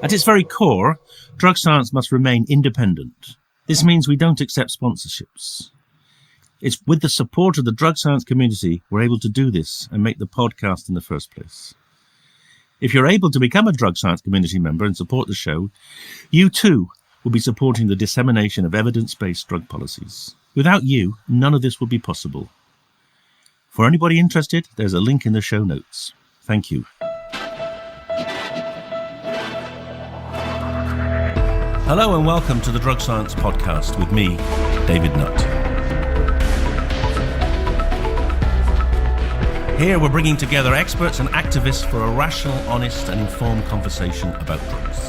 At its very core, drug science must remain independent. This means we don't accept sponsorships. It's with the support of the drug science community we're able to do this and make the podcast in the first place. If you're able to become a drug science community member and support the show, you too will be supporting the dissemination of evidence-based drug policies. Without you, none of this would be possible. For anybody interested, there's a link in the show notes. Thank you. Hello and welcome to the Drug Science Podcast with me, David Nutt. Here we're bringing together experts and activists for a rational, honest and informed conversation about drugs.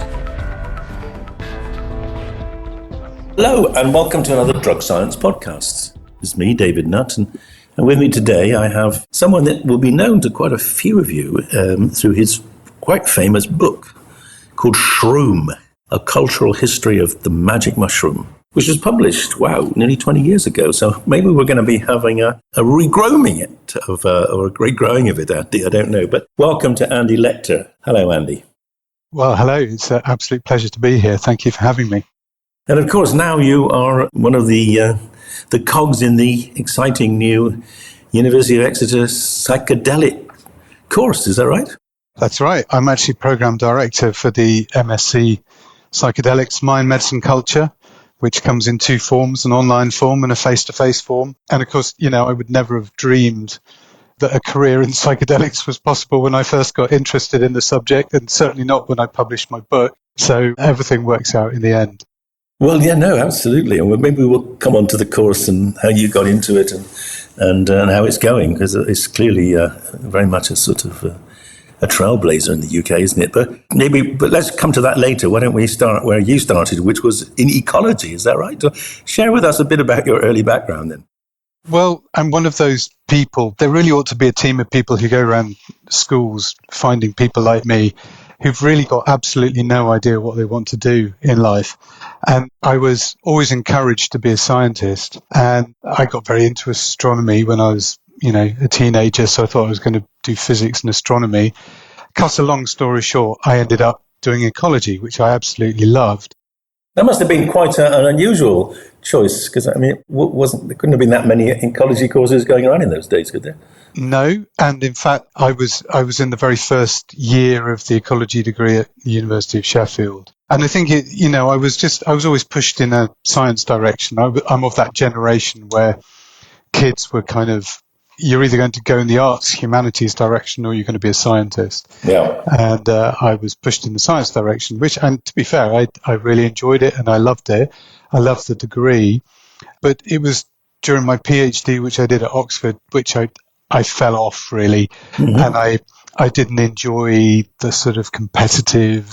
Hello and welcome to another Drug Science Podcast. It's me, David Nutt, and with me today I have someone that will be known to quite a few of you through his quite famous book called Shroom, A Cultural History of the Magic Mushroom, which was published, nearly 20 years ago. So maybe we're going to be having a regrowing it, or a regrowing of it, Andy, I don't know. But welcome to Andy Letcher. Hello, Andy. Well, hello. It's an absolute pleasure to be here. Thank you for having me. And of course, now you are one of the cogs in the exciting new University of Exeter psychedelic course. Is that right? That's right. I'm actually program director for the MSc Psychedelics, Mind, Medicine, Culture, which comes in two forms, an online form and a face-to-face form. And of course, I would never have dreamed that a career in psychedelics was possible when I first got interested in the subject, and certainly not when I published my book. So everything works out in the end. Well, yeah, no, absolutely. And maybe we'll come on to the course and how you got into it and how it's going, because it's clearly very much a sort of a trailblazer in the UK, isn't it? But let's come to that later. Why don't we start where you started, which was in ecology, is that right? So share with us a bit about your early background then. Well, I'm one of those people. There really ought to be a team of people who go around schools finding people like me who've really got absolutely no idea what they want to do in life. And I was always encouraged to be a scientist. And I got very into astronomy when I was a teenager, so I thought I was going to do physics and astronomy. Cut a long story short, I ended up doing ecology, which I absolutely loved. That must have been quite an unusual choice, because there couldn't have been that many ecology courses going around in those days, could there? No, and in fact, I was in the very first year of the ecology degree at the University of Sheffield. And I think I was always pushed in a science direction. I'm of that generation where kids were kind of, you're either going to go in the arts, humanities direction, or you're going to be a scientist. Yeah. And I was pushed in the science direction, and to be fair, I really enjoyed it and I loved it. I loved the degree. But it was during my PhD, which I did at Oxford, which I fell off really. Mm-hmm. And I didn't enjoy the sort of competitive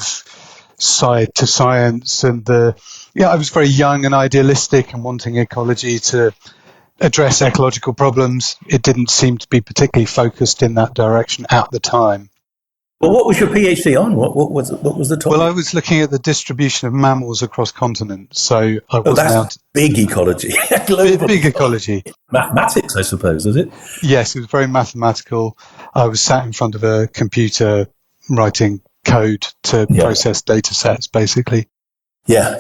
side to science. And I was very young and idealistic and wanting ecology to address ecological problems. It didn't seem to be particularly focused in that direction at the time. Well, what was your PhD on? What was the topic? Well, I was looking at the distribution of mammals across continents. So that's big ecology. Big ecology. Mathematics, I suppose, is it? Yes, it was very mathematical. I was sat in front of a computer writing code to process data sets, basically. Yeah,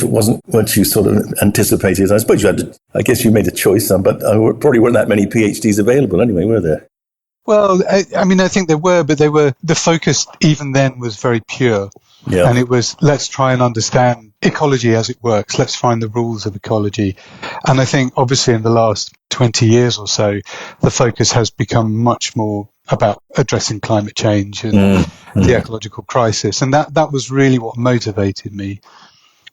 wasn't what you sort of anticipated. I suppose I guess you made a choice, but probably weren't that many PhDs available anyway, were there? Well, I think there were, but the focus even then was very pure. Yeah. And it was, let's try and understand ecology as it works. Let's find the rules of ecology. And I think obviously in the last 20 years or so, the focus has become much more about addressing climate change and the ecological crisis. And that was really what motivated me.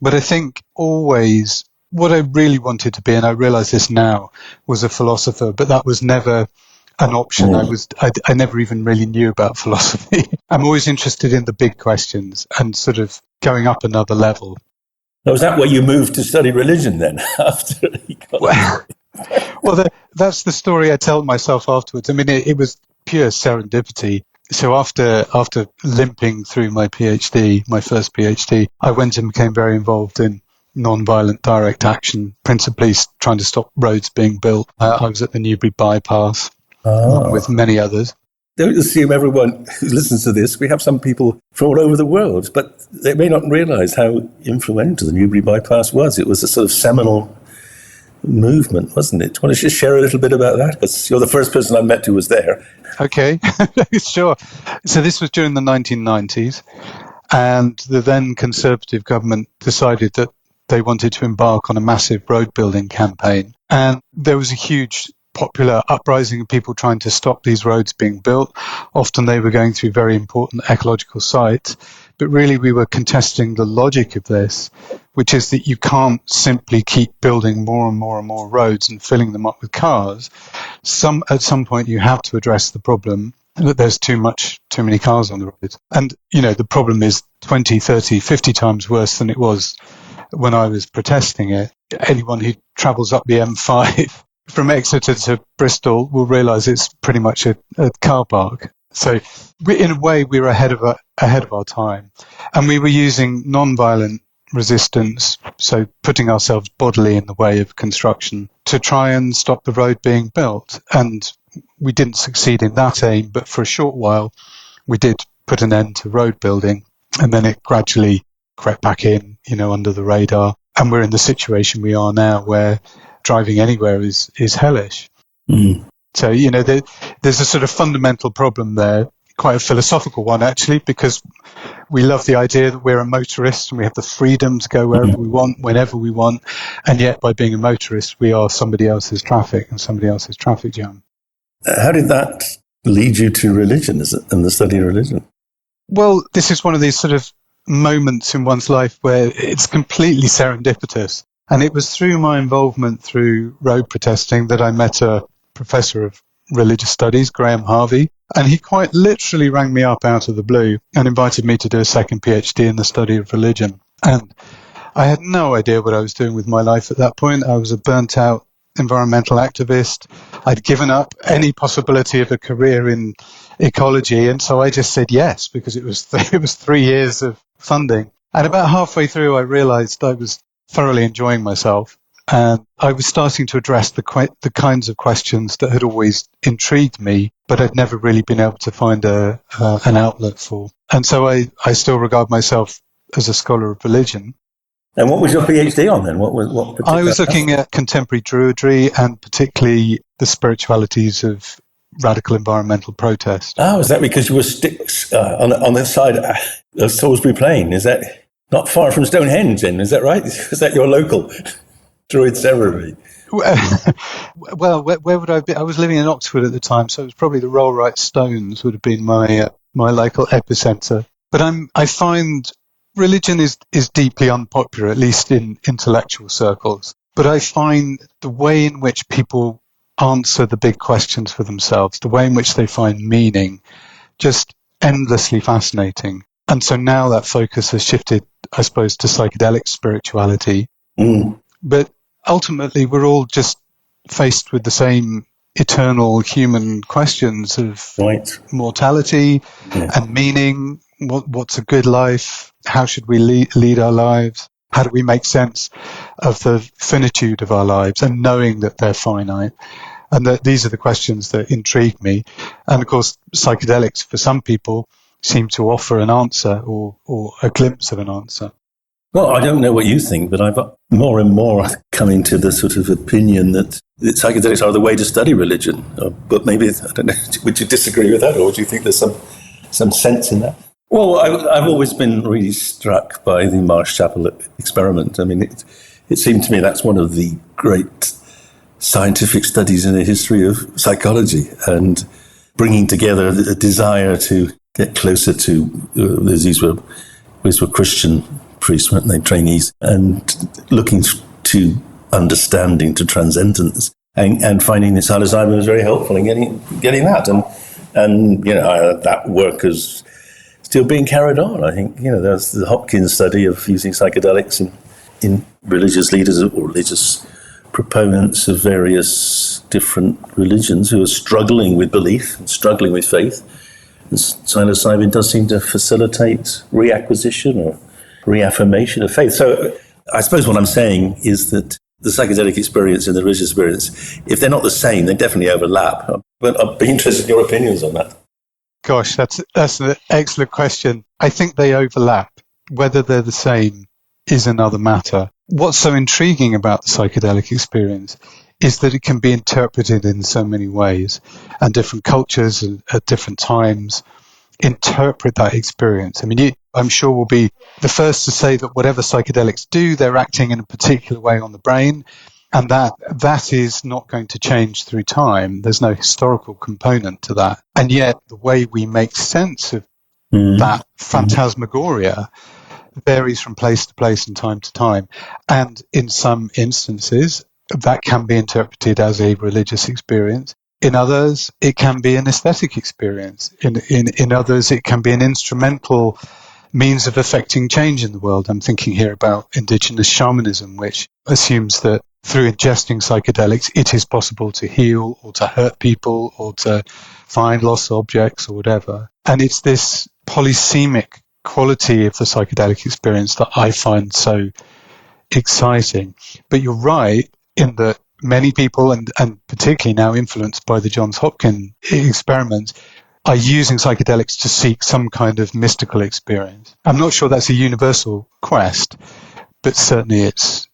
But I think always what I really wanted to be, and I realize this now, was a philosopher, but that was never an option. I never even really knew about philosophy. I'm always interested in the big questions and sort of going up another level. Now, was that where you moved to study religion then? After well, that's the story I tell myself afterwards. I mean, it was pure serendipity. So after limping through my PhD, my first PhD, I went and became very involved in non-violent direct action, principally trying to stop roads being built. I was at the Newbury bypass with many others. don't assume everyone who listens to this. We have some people from all over the world, but they may not realise how influential the Newbury Bypass was. It was a sort of seminal movement, wasn't it? Do you want to just share a little bit about that? Because you're the first person I met who was there. Okay, sure. So this was during the 1990s, and the then Conservative government decided that they wanted to embark on a massive road building campaign. And there was a huge popular uprising of people trying to stop these roads being built. Often they were going through very important ecological sites. But really we were contesting the logic of this, which is that you can't simply keep building more and more and more roads and filling them up with cars. At some point you have to address the problem that there's too many cars on the roads. And, the problem is 20, 30, 50 times worse than it was when I was protesting it. Anyone who travels up the M5 from Exeter to Bristol will realise it's pretty much a car park. So in a way, we were ahead of our time. And we were using non-violent resistance, so putting ourselves bodily in the way of construction to try and stop the road being built. And we didn't succeed in that aim, but for a short while, we did put an end to road building. And then it gradually crept back in, under the radar. And we're in the situation we are now where driving anywhere is hellish. Mm. So, there's a sort of fundamental problem there, quite a philosophical one, actually, because we love the idea that we're a motorist and we have the freedom to go wherever we want, whenever we want. And yet, by being a motorist, we are somebody else's traffic and somebody else's traffic jam. How did that lead you to religion and the study of religion? Well, this is one of these sort of moments in one's life where it's completely serendipitous. And it was through my involvement through road protesting that I met a professor of religious studies, Graham Harvey, and he quite literally rang me up out of the blue and invited me to do a second PhD in the study of religion. And I had no idea what I was doing with my life at that point. I was a burnt out environmental activist. I'd given up any possibility of a career in ecology, and so I just said yes because it was 3 years of funding. And about halfway through, I realized I was thoroughly enjoying myself. And I was starting to address the kinds of questions that had always intrigued me, but I'd never really been able to find an outlet for. And so I still regard myself as a scholar of religion. And what was your PhD on then? I was looking at contemporary Druidry and particularly the spiritualities of radical environmental protest. Oh, is that because you were on the side of Salisbury Plain? Is that not far from Stonehenge then? Is that right? Is that your local Druid ceremony? Well, where would I be? I was living in Oxford at the time, so it was probably the Rollright Stones would have been my local epicenter. But I find religion is deeply unpopular, at least in intellectual circles. But I find the way in which people answer the big questions for themselves, the way in which they find meaning, just endlessly fascinating. And so now that focus has shifted, I suppose, to psychedelic spirituality. Mm. But ultimately, we're all just faced with the same eternal human questions of mortality and meaning. What's a good life? How should we lead our lives? How do we make sense of the finitude of our lives and knowing that they're finite? And that these are the questions that intrigue me. And of course, psychedelics for some people seem to offer an answer or a glimpse of an answer. Well, I don't know what you think, but I've more and more coming to the sort of opinion that psychedelics are the way to study religion. But maybe, I don't know, would you disagree with that, or do you think there's some sense in that? Well, I've always been really struck by the Marsh Chapel experiment. I mean, it seemed to me that's one of the great scientific studies in the history of psychology, and bringing together a desire to get closer to these were Christian priests, weren't they, trainees, and looking to understanding, to transcendence, and finding that psilocybin was very helpful in getting that, and that work is still being carried on. I think there's the Hopkins study of using psychedelics in religious leaders or religious proponents of various different religions who are struggling with belief and struggling with faith. And psilocybin does seem to facilitate reacquisition or reaffirmation of faith. So I suppose what I'm saying is that the psychedelic experience and the religious experience, if they're not the same, they definitely overlap. But I'd be interested in your opinions on that. Gosh, that's an excellent question. I think they overlap. Whether they're the same is another matter. What's so intriguing about the psychedelic experience is that it can be interpreted in so many ways, and different cultures at different times interpret that experience. I mean, I'm sure we'll be the first to say that whatever psychedelics do, they're acting in a particular way on the brain, and that is not going to change through time. There's no historical component to that. And yet, the way we make sense of that phantasmagoria varies from place to place and time to time. And in some instances, that can be interpreted as a religious experience. In others, it can be an aesthetic experience. In others, it can be an instrumental means of affecting change in the world. I'm thinking here about indigenous shamanism, which assumes that through ingesting psychedelics, it is possible to heal or to hurt people or to find lost objects or whatever. And it's this polysemic quality of the psychedelic experience that I find so exciting. But you're right in that many people, and particularly now influenced by the Johns Hopkins experiments, are using psychedelics to seek some kind of mystical experience. I'm not sure that's a universal quest, but certainly it's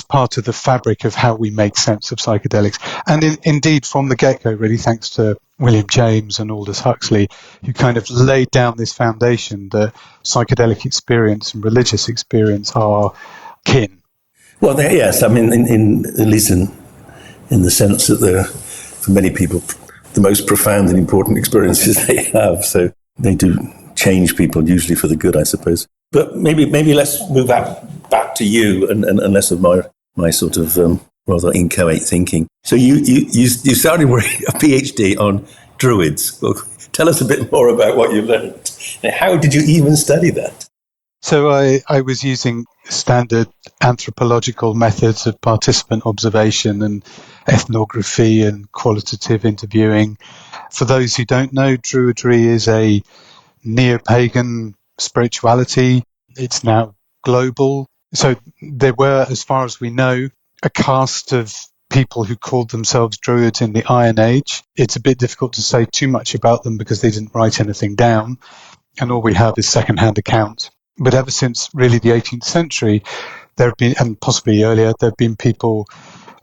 part of the fabric of how we make sense of psychedelics. And indeed, from the get-go, really, thanks to William James and Aldous Huxley, who kind of laid down this foundation that psychedelic experience and religious experience are kin. Well, yes, I mean, at least in the sense that they're, for many people, the most profound and important experiences they have. So they do change people, usually for the good, I suppose. But maybe let's move back to you and less of my sort of rather inchoate thinking. So you started a PhD on druids. Well, tell us a bit more about what you learned. How did you even study that? So I was using standard anthropological methods of participant observation and ethnography and qualitative interviewing. For those who don't know, Druidry is a neo-pagan spirituality. It's now global. So there were, as far as we know, a caste of people who called themselves Druids in the Iron Age. It's a bit difficult to say too much about them because they didn't write anything down, and all we have is second-hand accounts. But ever since really the 18th century, there have been, and possibly earlier, there have been people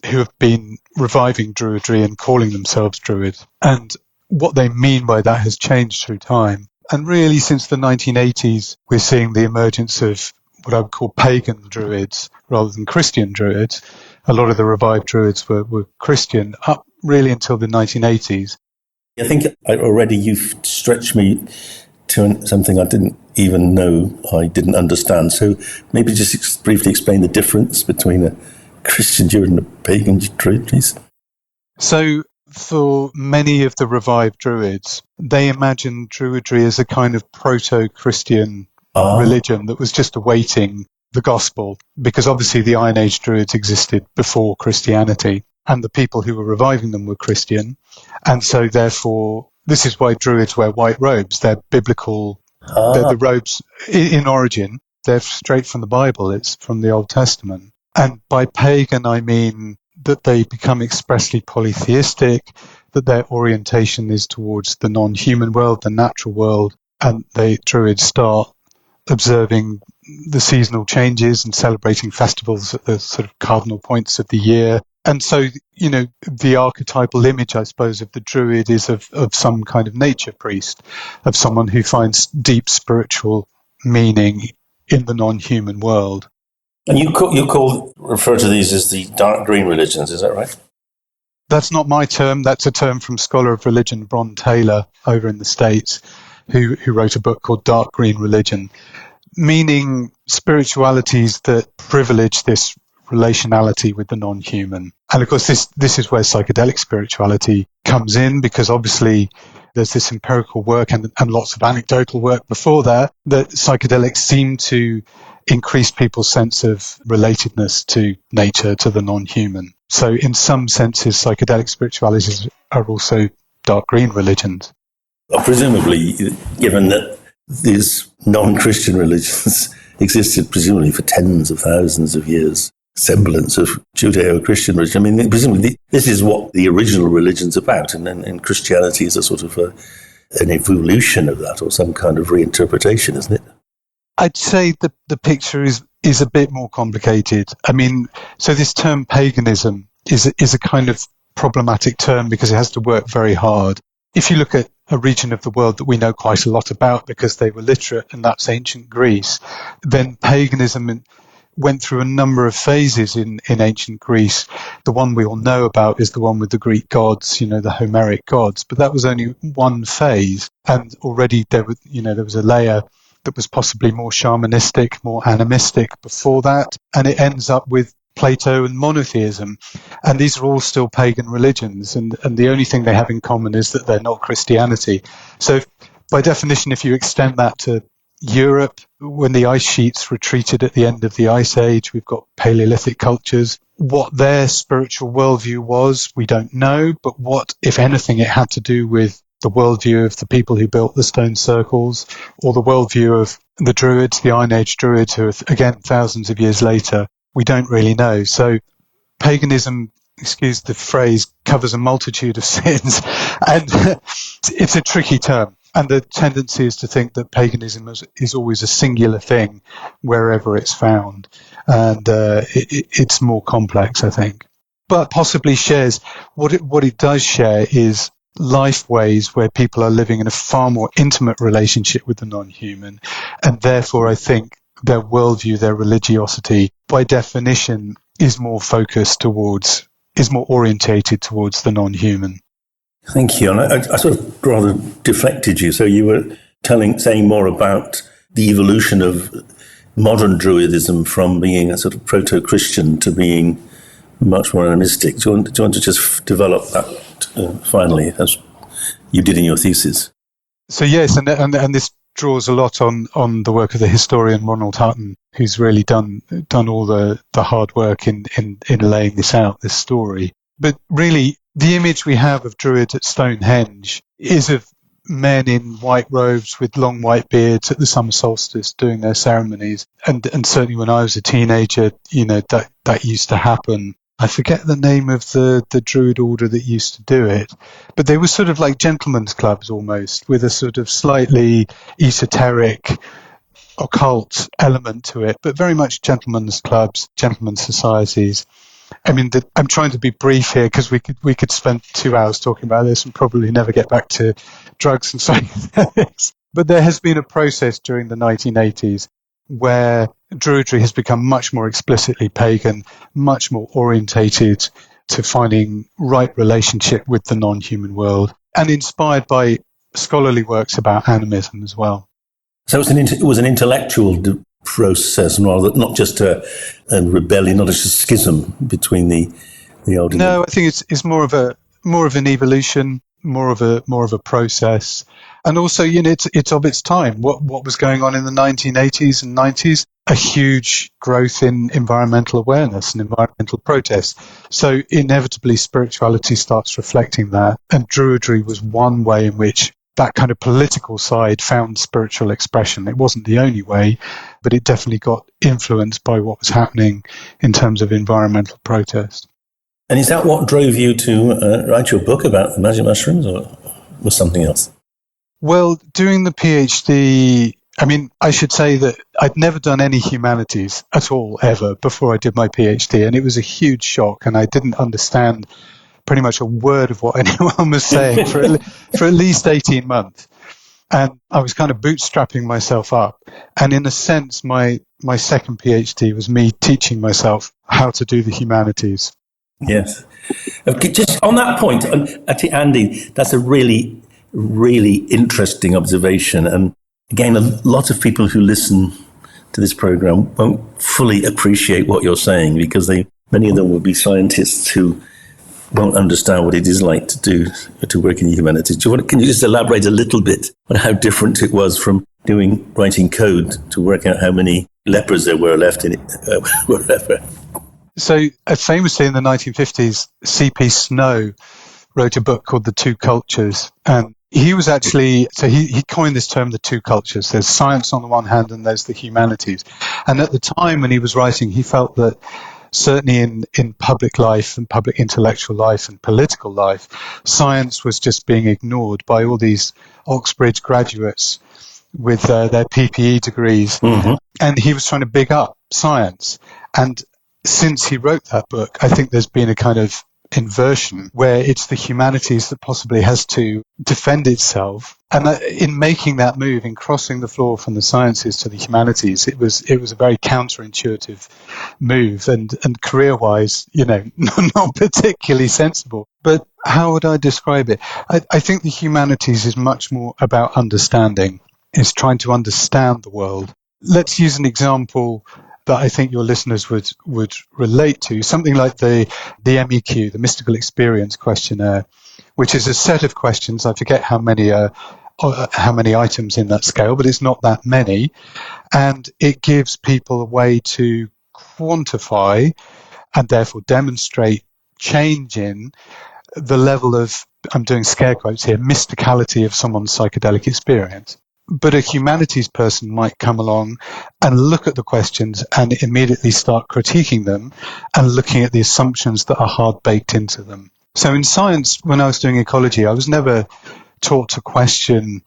who have been reviving Druidry and calling themselves Druids. And what they mean by that has changed through time. And really, since the 1980s, we're seeing the emergence of what I would call pagan Druids rather than Christian Druids. A lot of the revived Druids were Christian up really until the 1980s. I think already you've stretched me to something I didn't even know I didn't understand. So maybe just briefly explain the difference between a Christian Druid and a pagan Druid, please. So for many of the revived Druids, they imagined Druidry as a kind of proto-Christian religion that was just awaiting the gospel, because obviously the Iron Age Druids existed before Christianity, and the people who were reviving them were Christian. And so therefore, this is why Druids wear white robes. They're biblical. They're the robes in origin. They're straight from the Bible. It's from the Old Testament. And by pagan, I mean that they become expressly polytheistic, that their orientation is towards the non-human world, the natural world, and Druids start observing the seasonal changes and celebrating festivals at the sort of cardinal points of the year. And so, the archetypal image, I suppose, of the Druid is of some kind of nature priest, of someone who finds deep spiritual meaning in the non-human world. And you refer to these as the dark green religions, is that right? That's not my term. That's a term from scholar of religion Bron Taylor over in the States, who wrote a book called Dark Green Religion, meaning spiritualities that privilege this relationality with the non-human. And of course, this is where psychedelic spirituality comes in, because obviously there's this empirical work and lots of anecdotal work before that psychedelics seem to increase people's sense of relatedness to nature, to the non-human. So in some senses, psychedelic spiritualities are also dark green religions. Well, presumably, given that these non-Christian religions existed presumably for tens of thousands of years, semblance of Judeo-Christian religion. I mean, presumably this is what the original religion's about, and Christianity is a sort of an evolution of that or some kind of reinterpretation, isn't it? I'd say the picture is a bit more complicated. I mean, so this term paganism is a kind of problematic term because it has to work very hard. If you look at a region of the world that we know quite a lot about because they were literate, and that's ancient Greece, then paganism went through a number of phases in ancient Greece. The one we all know about is the one with the Greek gods, the Homeric gods, but that was only one phase. And already there was a layer that was possibly more shamanistic, more animistic before that. And it ends up with Plato and monotheism. And these are all still pagan religions. And the only thing they have in common is that they're not Christianity. So by definition, if you extend that to Europe, when the ice sheets retreated at the end of the Ice Age, we've got Paleolithic cultures. What their spiritual worldview was, we don't know. But what, if anything, it had to do with the worldview of the people who built the stone circles, or the worldview of the Druids, the Iron Age Druids, who are, again, thousands of years later, we don't really know. So paganism, excuse the phrase, covers a multitude of sins. And it's a tricky term. And the tendency is to think that paganism is always a singular thing wherever it's found. And it's more complex, I think. But possibly shares, what it does share is life ways where people are living in a far more intimate relationship with the non-human. And therefore, I think their worldview, their religiosity, by definition, is more orientated towards the non-human. Thank you. And I sort of rather deflected you. So you were saying more about the evolution of modern Druidism from being a sort of proto-Christian to being much more animistic. Do you want to just develop that finally, as you did in your thesis? So yes, and this draws a lot on the work of the historian Ronald Hutton, who's really done all the hard work in laying this out, this story. But really, the image we have of Druids at Stonehenge is of men in white robes with long white beards at the summer solstice doing their ceremonies. And certainly when I was a teenager, that used to happen. I forget the name of the Druid order that used to do it, but they were sort of like gentlemen's clubs almost, with a sort of slightly esoteric, occult element to it, but very much gentlemen's clubs, gentlemen's societies. I mean, I'm trying to be brief here because we could spend 2 hours talking about this and probably never get back to drugs and psychedelics. But there has been a process during the 1980s where Druidry has become much more explicitly pagan, much more orientated to finding right relationship with the non-human world, and inspired by scholarly works about animism as well. So it was an intellectual process, rather not just a rebellion, not just a schism between the old. No, I think it's more of an evolution, more of a process, and also it's of its time. What was going on in the 1980s and 90s? A huge growth in environmental awareness and environmental protest. So inevitably, spirituality starts reflecting that, and Druidry was one way in which that kind of political side found spiritual expression. It wasn't the only way, but it definitely got influenced by what was happening in terms of environmental protest. And is that what drove you to write your book about the magic mushrooms, or was something else? Well, doing the PhD, I mean, I should say that I'd never done any humanities at all, ever, before I did my PhD, and it was a huge shock, and I didn't understand pretty much a word of what anyone was saying for at least 18 months. And I was kind of bootstrapping myself up. And in a sense, my second PhD was me teaching myself how to do the humanities. Yes. Just on that point, actually, Andy, that's a really, really interesting observation. And again, a lot of people who listen to this program won't fully appreciate what you're saying, because many of them will be scientists who won't understand what it is like to work in the humanities. Can you just elaborate a little bit on how different it was from writing code to work out how many lepers there were left in it, wherever? So famously in the 1950s, C.P. Snow wrote a book called The Two Cultures. And he was actually, he coined this term, the two cultures. There's science on the one hand and there's the humanities. And at the time when he was writing, he felt that certainly in public life and public intellectual life and political life, science was just being ignored by all these Oxbridge graduates with their PPE degrees. Mm-hmm. And he was trying to big up science. And since he wrote that book, I think there's been a kind of inversion where it's the humanities that possibly has to defend itself. And in making that move, in crossing the floor from the sciences to the humanities, it was a very counterintuitive move and career-wise, not particularly sensible. But how would I describe it? I think the humanities is much more about understanding. It's trying to understand the world. Let's use an example that I think your listeners would relate to, something like the MEQ, the Mystical Experience Questionnaire, which is a set of questions. I forget how many items in that scale, but it's not that many. And it gives people a way to quantify and therefore demonstrate change in the level of, I'm doing scare quotes here, mysticality of someone's psychedelic experience. But a humanities person might come along and look at the questions and immediately start critiquing them and looking at the assumptions that are hard baked into them. So in science, when I was doing ecology, I was never taught to question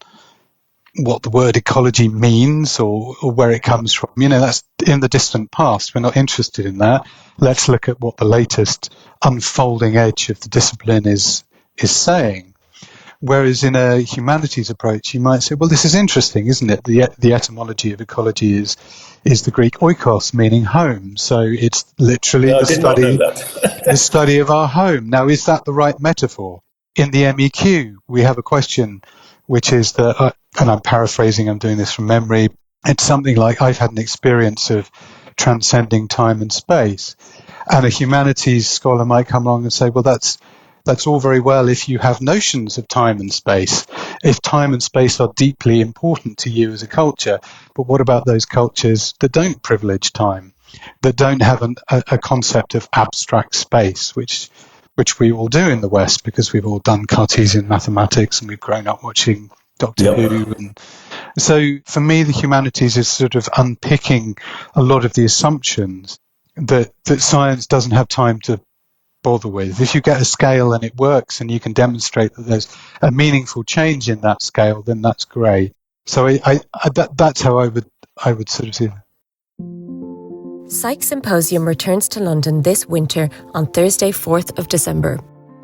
what the word ecology means or where it comes from. That's in the distant past. We're not interested in that. Let's look at what the latest unfolding edge of the discipline is saying. Whereas in a humanities approach, you might say, well, this is interesting, isn't it? The etymology of ecology is the Greek oikos, meaning home. So it's literally the study of our home. Now, is that the right metaphor? In the MEQ, we have a question, which is that, and I'm paraphrasing, I'm doing this from memory. It's something like, I've had an experience of transcending time and space. And a humanities scholar might come along and say, well, that's all very well if you have notions of time and space, if time and space are deeply important to you as a culture. But what about those cultures that don't privilege time, that don't have a concept of abstract space, which we all do in the West because we've all done Cartesian mathematics and we've grown up watching Doctor Who. And so for me, the humanities is sort of unpicking a lot of the assumptions that science doesn't have time to bother with. If you get a scale and it works and you can demonstrate that there's a meaningful change in that scale, then that's great. So that's how I would sort of see it. Psych Symposium returns to London this winter on Thursday, 4th of December.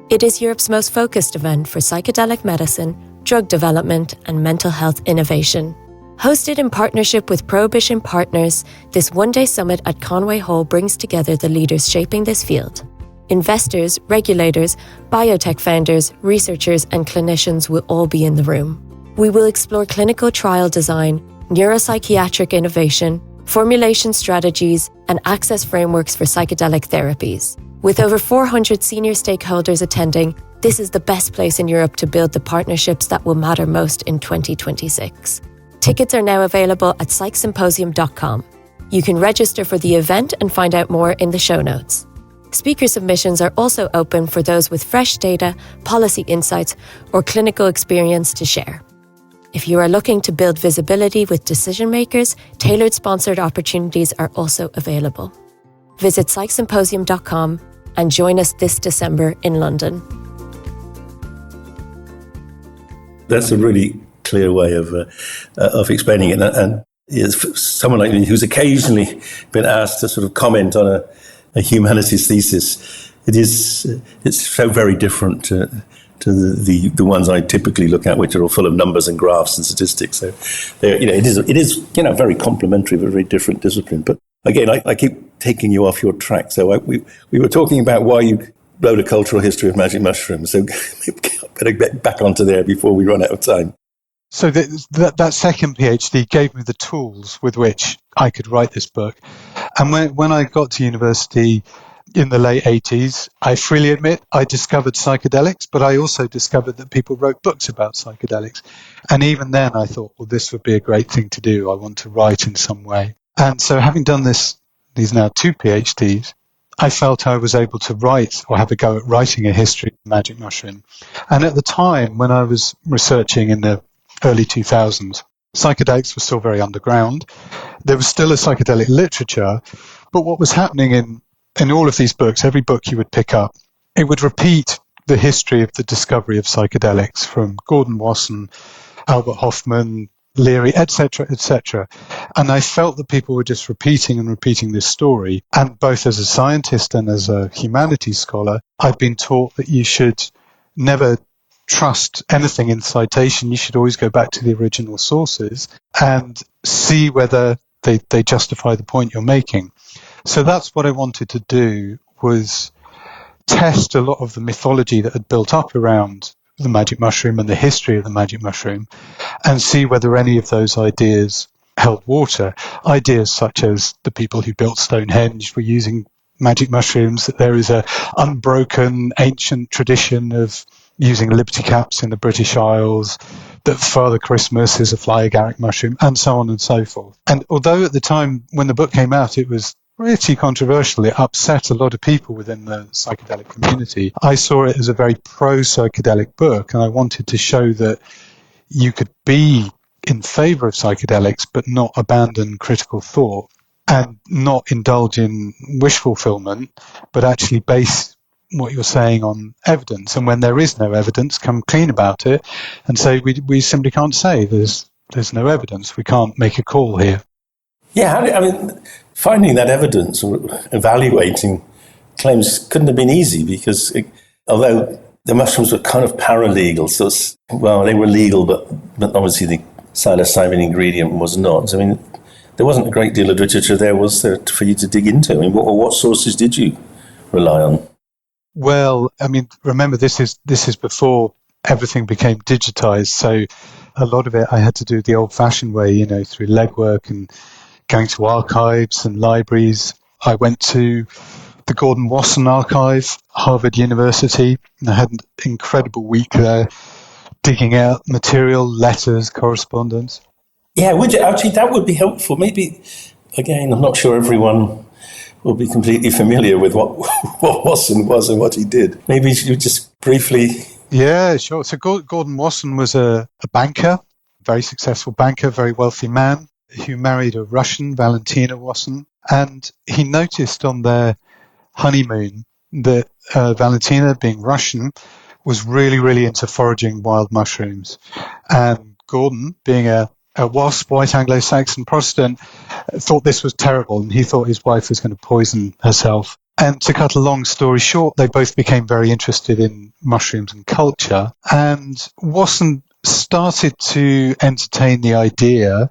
It is Europe's most focused event for psychedelic medicine, drug development, and mental health innovation. Hosted in partnership with Prohibition Partners, this one-day summit at Conway Hall brings together the leaders shaping this field. Investors, regulators, biotech founders, researchers, and clinicians will all be in the room. We will explore clinical trial design, neuropsychiatric innovation, formulation strategies, and access frameworks for psychedelic therapies. With over 400 senior stakeholders attending, this is the best place in Europe to build the partnerships that will matter most in 2026. Tickets are now available at psychsymposium.com. You can register for the event and find out more in the show notes. Speaker submissions are also open for those with fresh data, policy insights, or clinical experience to share. If you are looking to build visibility with decision makers, tailored sponsored opportunities are also available. Visit psychsymposium.com and join us this December in London. That's a really clear way of explaining it. And someone like me who's occasionally been asked to sort of comment on a humanities thesis, it's so very different to the ones I typically look at, which are all full of numbers and graphs and statistics. So, it is very complementary, but very different discipline. But again, I keep taking you off your track. So we were talking about why you wrote a cultural history of magic mushrooms. So better get back onto there before we run out of time. So that second PhD gave me the tools with which I could write this book. And when I got to university in the late 80s, I freely admit I discovered psychedelics, but I also discovered that people wrote books about psychedelics. And even then I thought, well, this would be a great thing to do. I want to write in some way. And so having done these now 2 PhDs, I felt I was able to write or have a go at writing a history of the magic mushroom. And at the time when I was researching in the early 2000s, psychedelics were still very underground. There was still a psychedelic literature, but what was happening in in all of these books, every book you would pick up, it would repeat the history of the discovery of psychedelics from Gordon Wasson, Albert Hofmann, Leary, etc., etc. And I felt that people were just repeating and repeating this story. And both as a scientist and as a humanities scholar, I've been taught that you should never trust anything in citation. You should always go back to the original sources and see whether they justify the point you're making. So that's what I wanted to do, was test a lot of the mythology that had built up around the magic mushroom and the history of the magic mushroom, and see whether any of those ideas held water. Ideas such as the people who built Stonehenge were using magic mushrooms, that there is a unbroken ancient tradition of using liberty caps in the British Isles, that Father Christmas is a fly agaric mushroom, and so on and so forth. And although at the time when the book came out, it was pretty controversial, it upset a lot of people within the psychedelic community, I saw it as a very pro-psychedelic book, and I wanted to show that you could be in favour of psychedelics but not abandon critical thought, and not indulge in wish fulfillment, but actually base what you're saying on evidence. And when there is no evidence, come clean about it and say we simply can't say there's no evidence. We can't make a call here. Yeah, finding that evidence or evaluating claims couldn't have been easy, because although the mushrooms were kind of paralegal, so they were legal, but obviously the psilocybin ingredient was not. There wasn't a great deal of literature there, was there, for you to dig into? What sources did you rely on? Well, remember, this is before everything became digitized, so a lot of it I had to do the old-fashioned way, through legwork and going to archives and libraries. I went to the Gordon Wasson archive, Harvard University, and I had an incredible week there, digging out material, letters, correspondence. Yeah, that would be helpful. Maybe, again, I'm not sure everyone will be completely familiar with what Wasson was and what he did. Maybe you just briefly... Yeah, sure. So Gordon Wasson was a banker, very successful banker, very wealthy man, who married a Russian, Valentina Wasson, and he noticed on their honeymoon that Valentina, being Russian, was really, really into foraging wild mushrooms. And Gordon, being a WASP, white Anglo-Saxon Protestant, thought this was terrible, and he thought his wife was going to poison herself. And to cut a long story short, they both became very interested in mushrooms and culture, and Wasson started to entertain the idea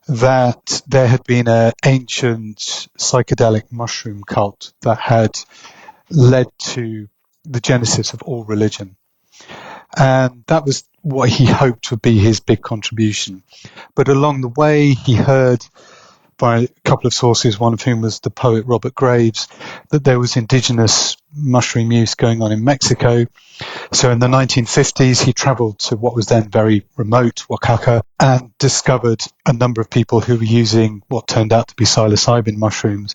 that there had been an ancient psychedelic mushroom cult that had led to the genesis of all religion. And that was what he hoped would be his big contribution. But along the way, he heard by a couple of sources, one of whom was the poet Robert Graves, that there was indigenous mushroom use going on in Mexico. So in the 1950s, he travelled to what was then very remote Oaxaca and discovered a number of people who were using what turned out to be psilocybin mushrooms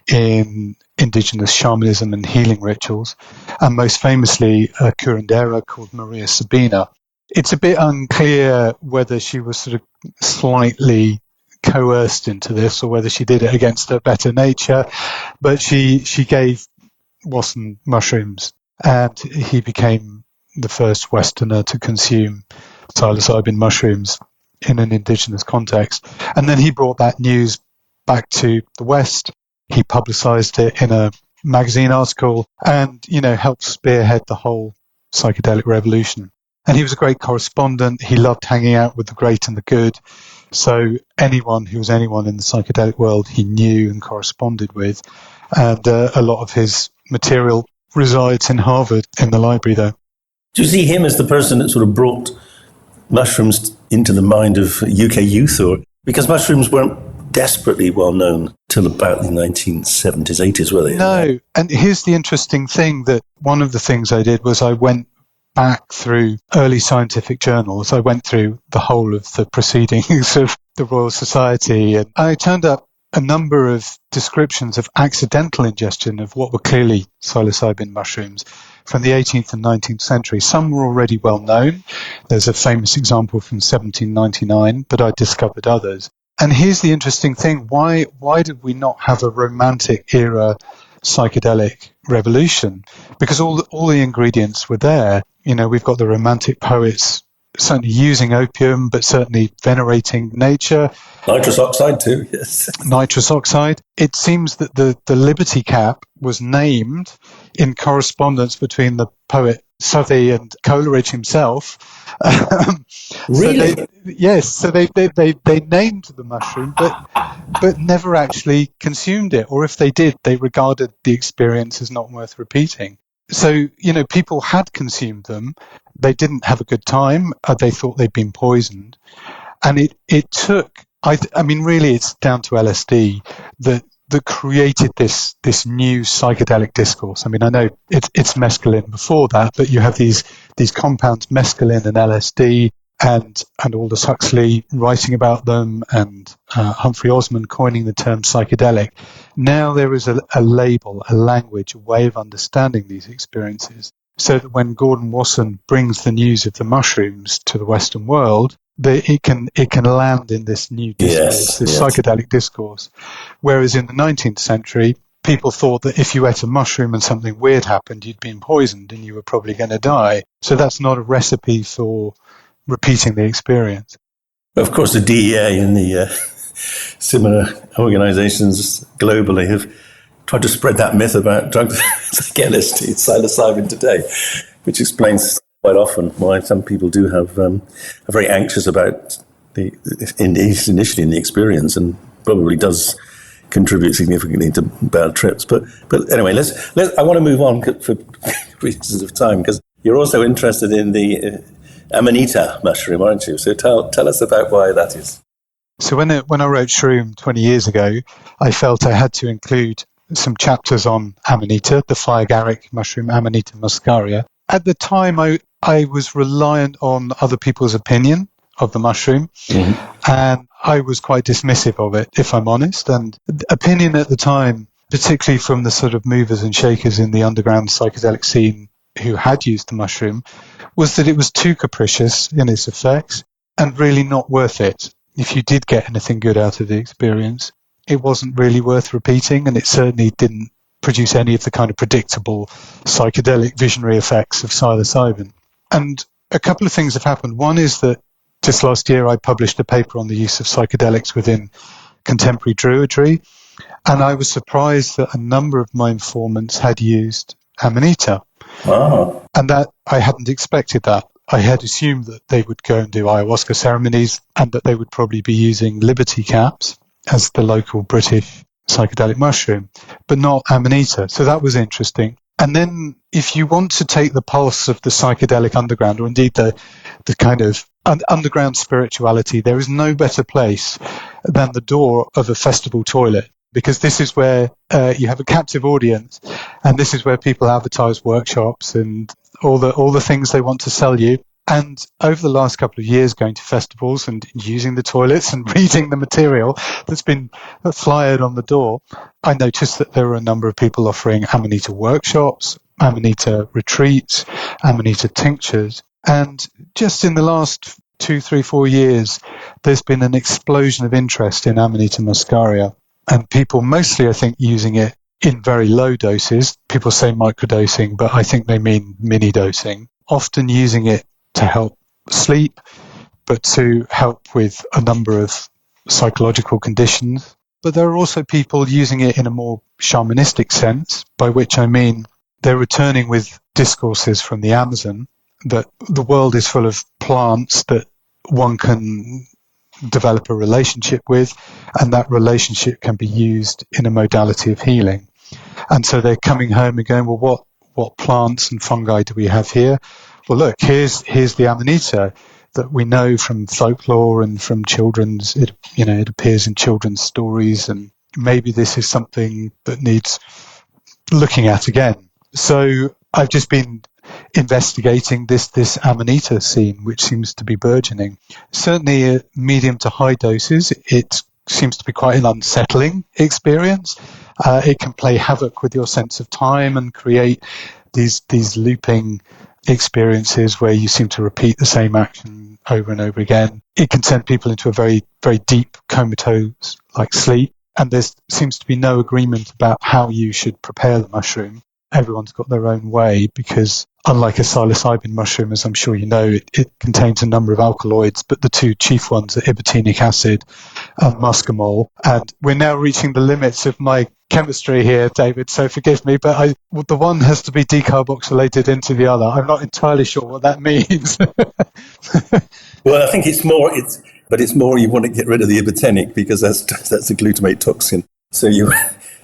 in indigenous shamanism and healing rituals, and most famously a curandera called Maria Sabina. It's a bit unclear whether she was sort of slightly coerced into this or whether she did it against her better nature, but she gave Wasson mushrooms, and he became the first Westerner to consume psilocybin mushrooms in an indigenous context. And then he brought that news back to the West. He publicized it in a magazine article and, helped spearhead the whole psychedelic revolution. And he was a great correspondent. He loved hanging out with the great and the good. So anyone who was anyone in the psychedelic world he knew and corresponded with. And a lot of his material resides in Harvard in the library there. Do you see him as the person that sort of brought mushrooms into the mind of UK youth? Or because mushrooms weren't desperately well known till about the 1970s, 80s, were they? No. And here's the interesting thing, that one of the things I did was I went back through early scientific journals. I went through the whole of the proceedings of the Royal Society, and I turned up a number of descriptions of accidental ingestion of what were clearly psilocybin mushrooms from the 18th and 19th century. Some were already well known. There's a famous example from 1799, but I discovered others. And here's the interesting thing. Why did we not have a romantic era psychedelic revolution, because all the ingredients were there. We've got the Romantic poets certainly using opium, but certainly venerating nature. Nitrous oxide too, yes. Nitrous oxide. It seems that the Liberty Cap was named in correspondence between the poet Southey and Coleridge himself. Really? So they named the mushroom, but never actually consumed it. Or if they did, they regarded the experience as not worth repeating. So, people had consumed them. They didn't have a good time. They thought they'd been poisoned. And it took, really it's down to LSD that created this new psychedelic discourse. I know it's mescaline before that, but you have these compounds, mescaline and LSD, and Aldous Huxley writing about them, and Humphrey Osmond coining the term psychedelic. Now there is a label, a language, a way of understanding these experiences, so that when Gordon Wasson brings the news of the mushrooms to the Western world, it can land in this new discourse, psychedelic discourse. Whereas in the 19th century, people thought that if you ate a mushroom and something weird happened, you'd been poisoned and you were probably going to die. So that's not a recipe for repeating the experience. Of course, the DEA and the similar organizations globally have tried to spread that myth about drugs like LSD, psilocybin today, which explains quite often why some people do have are very anxious about initially in the experience, and probably does contribute significantly to bad trips. But anyway, I want to move on for reasons of time, because you're also interested in the Amanita mushroom, aren't you? So tell us about why that is. So when I wrote Shroom 20 years ago, I felt I had to include some chapters on Amanita, the fire agaric mushroom, Amanita muscaria. At the time, I was reliant on other people's opinion of the mushroom, and I was quite dismissive of it, if I'm honest. And opinion at the time, particularly from the sort of movers and shakers in the underground psychedelic scene who had used the mushroom, was that it was too capricious in its effects and really not worth it. If you did get anything good out of the experience, it wasn't really worth repeating, and it certainly didn't produce any of the kind of predictable psychedelic visionary effects of psilocybin. And a couple of things have happened. One is that just last year I published a paper on the use of psychedelics within contemporary druidry, and I was surprised that a number of my informants had used Amanita. Wow. And that I hadn't expected that. I had assumed that they would go and do ayahuasca ceremonies, and that they would probably be using Liberty caps as the local British psychedelic mushroom, but not Amanita. So that was interesting. And then if you want to take the pulse of the psychedelic underground, or indeed the kind of underground spirituality, there is no better place than the door of a festival toilet, because this is where you have a captive audience, and this is where people advertise workshops and all the things they want to sell you. And over the last couple of years, going to festivals and using the toilets and reading the material that's been flyered on the door, I noticed that there were a number of people offering Amanita workshops, Amanita retreats, Amanita tinctures. And just in the last 2, 3, 4 years, there's been an explosion of interest in Amanita muscaria. And people mostly, I think, using it in very low doses. People say microdosing, but I think they mean mini dosing. Often using it to help sleep, but to help with a number of psychological conditions. But there are also people using it in a more shamanistic sense, by which I mean they're returning with discourses from the Amazon, that the world is full of plants that one can develop a relationship with, and that relationship can be used in a modality of healing. And so they're coming home and going, well, what plants and fungi do we have here? Well, look, here's the Amanita that we know from folklore and from children's. It appears in children's stories, and maybe this is something that needs looking at again. So I've just been investigating this Amanita scene, which seems to be burgeoning. Certainly at medium to high doses, it seems to be quite an unsettling experience. It can play havoc with your sense of time and create these looping experiences where you seem to repeat the same action over and over again. It can send people into a very, very deep comatose like sleep. and there seems to be no agreement about how you should prepare the mushroom. Everyone's got their own way because, unlike a psilocybin mushroom, as I'm sure you know, it contains a number of alkaloids, but the two chief ones are ibotenic acid and muscimol. And we're now reaching the limits of my chemistry here, David, so forgive me, but the one has to be decarboxylated into the other. I'm not entirely sure what that means. Well, I think it's more you want to get rid of the ibotenic because that's a glutamate toxin. So you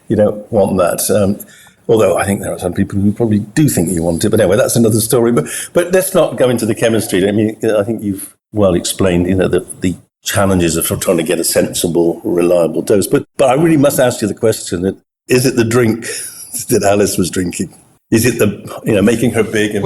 don't want that. Although I think there are some people who probably do think you want it. But anyway, that's another story. But let's not go into the chemistry. I mean, I think you've well explained, the challenges of trying to get a sensible, reliable dose. But I really must ask you the question, is it the drink that Alice was drinking? Is it the, making her big?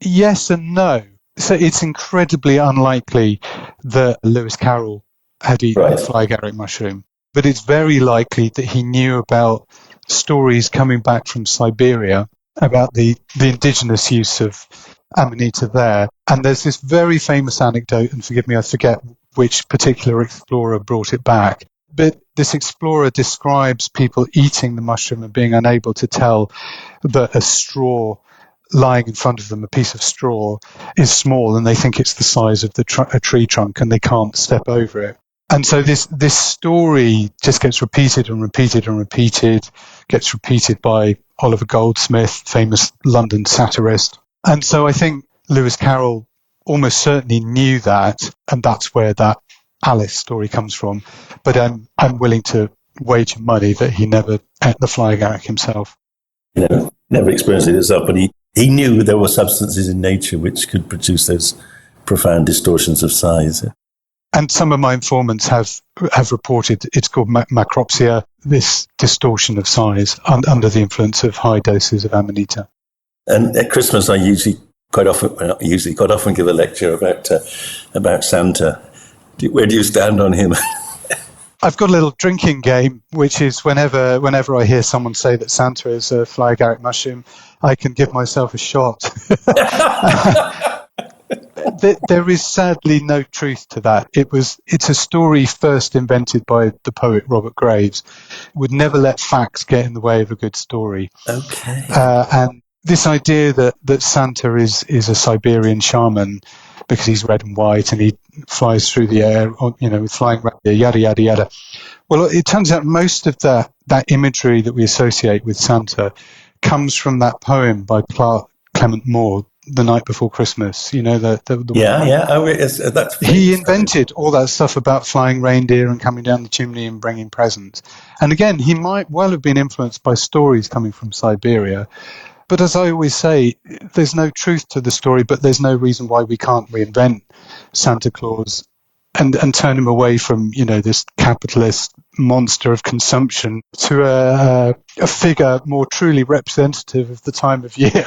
Yes and no. So it's incredibly unlikely that Lewis Carroll had eaten the fly agaric mushroom. But it's very likely that he knew about stories coming back from Siberia about the indigenous use of amanita there. And there's this very famous anecdote, and forgive me, I forget which particular explorer brought it back. But this explorer describes people eating the mushroom and being unable to tell that a straw lying in front of them, a piece of straw, is small, and they think it's the size of a tree trunk and they can't step over it. And so this story just gets repeated and repeated and repeated, gets repeated by Oliver Goldsmith, famous London satirist. And so I think Lewis Carroll almost certainly knew that, and that's where that Alice story comes from. But I'm willing to wager money that he never ate the fly agaric himself. Never experienced it himself, but he knew there were substances in nature which could produce those profound distortions of size. And some of my informants have reported it's called macropsia, this distortion of size under the influence of high doses of amanita. And at Christmas, I quite often give a lecture about Santa. Where do you stand on him? I've got a little drinking game, which is whenever I hear someone say that Santa is a fly agaric mushroom, I can give myself a shot. There is sadly no truth to that. It's a story first invented by the poet Robert Graves. Would never let facts get in the way of a good story. Okay. And this idea that Santa is a Siberian shaman because he's red and white and he flies through the air, with flying reindeer, yada yada yada. Well, it turns out most of that imagery that we associate with Santa comes from that poem by Clement Moore, The Night Before Christmas. He invented all that stuff about flying reindeer and coming down the chimney and bringing presents. And again, he might well have been influenced by stories coming from Siberia. But as I always say, there's no truth to the story, but there's no reason why we can't reinvent Santa Claus and turn him away from, this capitalist monster of consumption to a figure more truly representative of the time of year.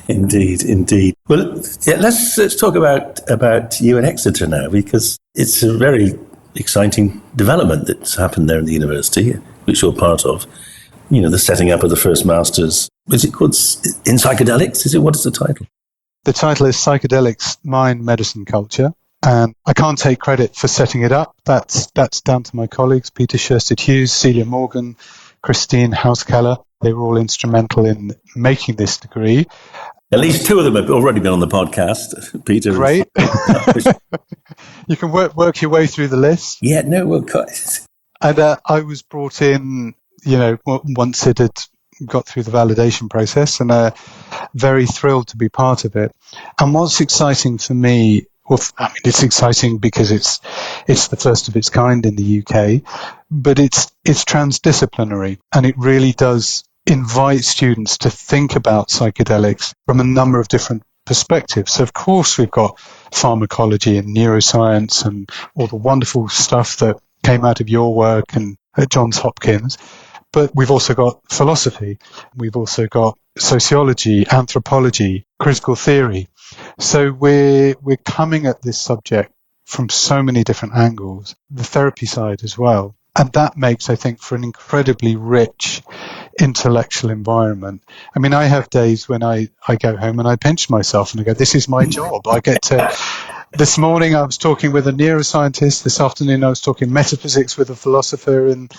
Indeed. Well, let's talk about you in Exeter now, because it's a very exciting development that's happened there in the university, which you're part of. The setting up of the first masters. Is it called in psychedelics? What is the title? The title is Psychedelics, Mind, Medicine, Culture. And I can't take credit for setting it up. That's down to my colleagues, Peter Sherstead-Hughes, Celia Morgan, Christine Hauskeller. They were all instrumental in making this degree. At least two of them have already been on the podcast. Peter. Great. You can work your way through the list. Yeah, no, well, quite. And I was brought in, once it had got through the validation process, and very thrilled to be part of it. And what's exciting for me, it's exciting because it's the first of its kind in the UK, but it's transdisciplinary, and it really does invite students to think about psychedelics from a number of different perspectives. So, of course, we've got pharmacology and neuroscience and all the wonderful stuff that came out of your work and at Johns Hopkins. But we've also got philosophy. We've also got sociology, anthropology, critical theory. So we're coming at this subject from so many different angles, the therapy side as well. And that makes, I think, for an incredibly rich intellectual environment. I mean, I have days when I go home and I pinch myself and I go, this is my job. I get to This morning I was talking with a neuroscientist. This afternoon I was talking metaphysics with a philosopher. And,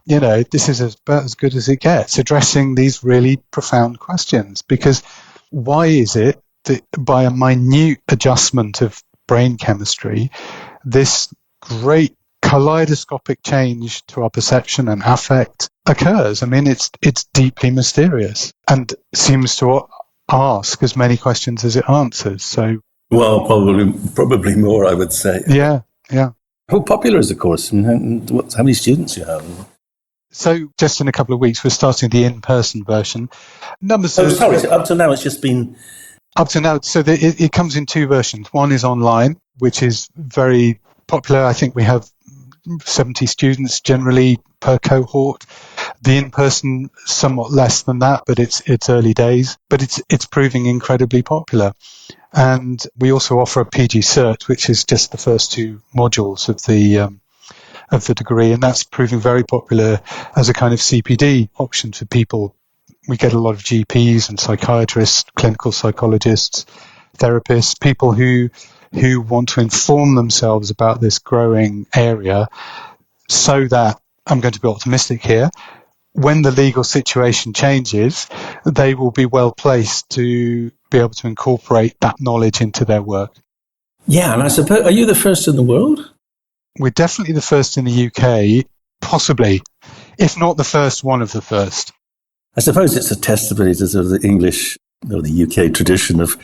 this is about as good as it gets, addressing these really profound questions. Because why is it that by a minute adjustment of brain chemistry, this great kaleidoscopic change to our perception and affect occurs? I mean, it's deeply mysterious and seems to ask as many questions as it answers. So, well, probably more, I would say. Yeah. How popular is the course? And how many students you have? So, just in a couple of weeks, we're starting the in-person version. Up to now, it's just been. Up to now, so it comes in two versions. One is online, which is very popular. I think we have 70 students generally per cohort. The in-person, somewhat less than that, but it's early days. But it's proving incredibly popular. And we also offer a PG Cert, which is just the first two modules of the degree, and that's proving very popular as a kind of CPD option for people. We get a lot of GPs and psychiatrists, clinical psychologists, therapists, people who want to inform themselves about this growing area, so that, I'm going to be optimistic here, when the legal situation changes, they will be well placed to be able to incorporate that knowledge into their work. Yeah, and I suppose, are you the first in the world? We're definitely the first in the UK, possibly, if not the first, one of the first. I suppose it's a testimony to sort of the English or the UK tradition of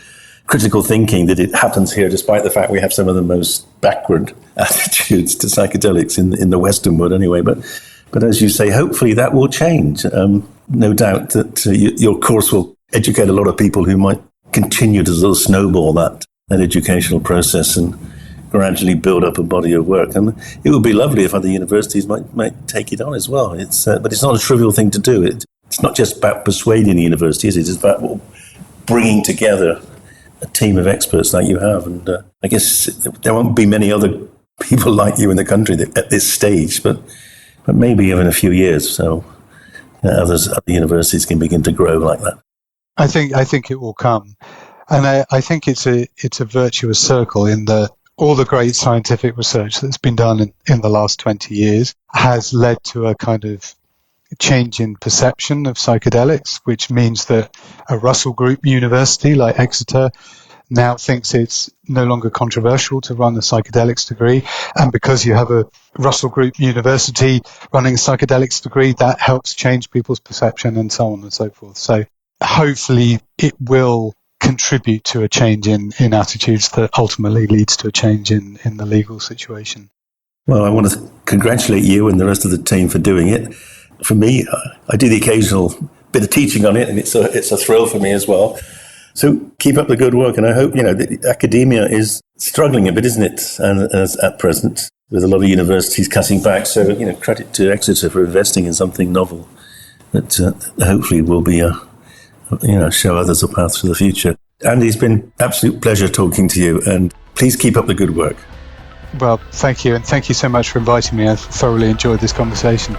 critical thinking that it happens here, despite the fact we have some of the most backward attitudes to psychedelics in the Western world anyway. But as you say, hopefully that will change. No doubt that your course will educate a lot of people who might continue to sort of snowball that educational process and gradually build up a body of work. And it would be lovely if other universities might take it on as well. But it's not a trivial thing to do. It's not just about persuading the universities, it's about bringing together a team of experts like you have. And I guess there won't be many other people like you in the country at this stage, but maybe in a few years, so other universities can begin to grow like that. I think it will come. And I think it's a virtuous circle in that all the great scientific research that's been done in the last 20 years has led to a kind of change in perception of psychedelics, which means that a Russell Group university like Exeter now thinks it's no longer controversial to run a psychedelics degree. And because you have a Russell Group university running a psychedelics degree, that helps change people's perception and so on and so forth. So hopefully it will contribute to a change in attitudes that ultimately leads to a change in the legal situation. Well, I want to congratulate you and the rest of the team for doing it. For me, I do the occasional bit of teaching on it, and it's a thrill for me as well. So keep up the good work, and I hope, the academia is struggling a bit, isn't it, and as at present, with a lot of universities cutting back. So, credit to Exeter for investing in something novel that hopefully will be show others a path for the future. Andy, it's been an absolute pleasure talking to you, and please keep up the good work. Well, thank you, and thank you so much for inviting me. I've thoroughly enjoyed this conversation.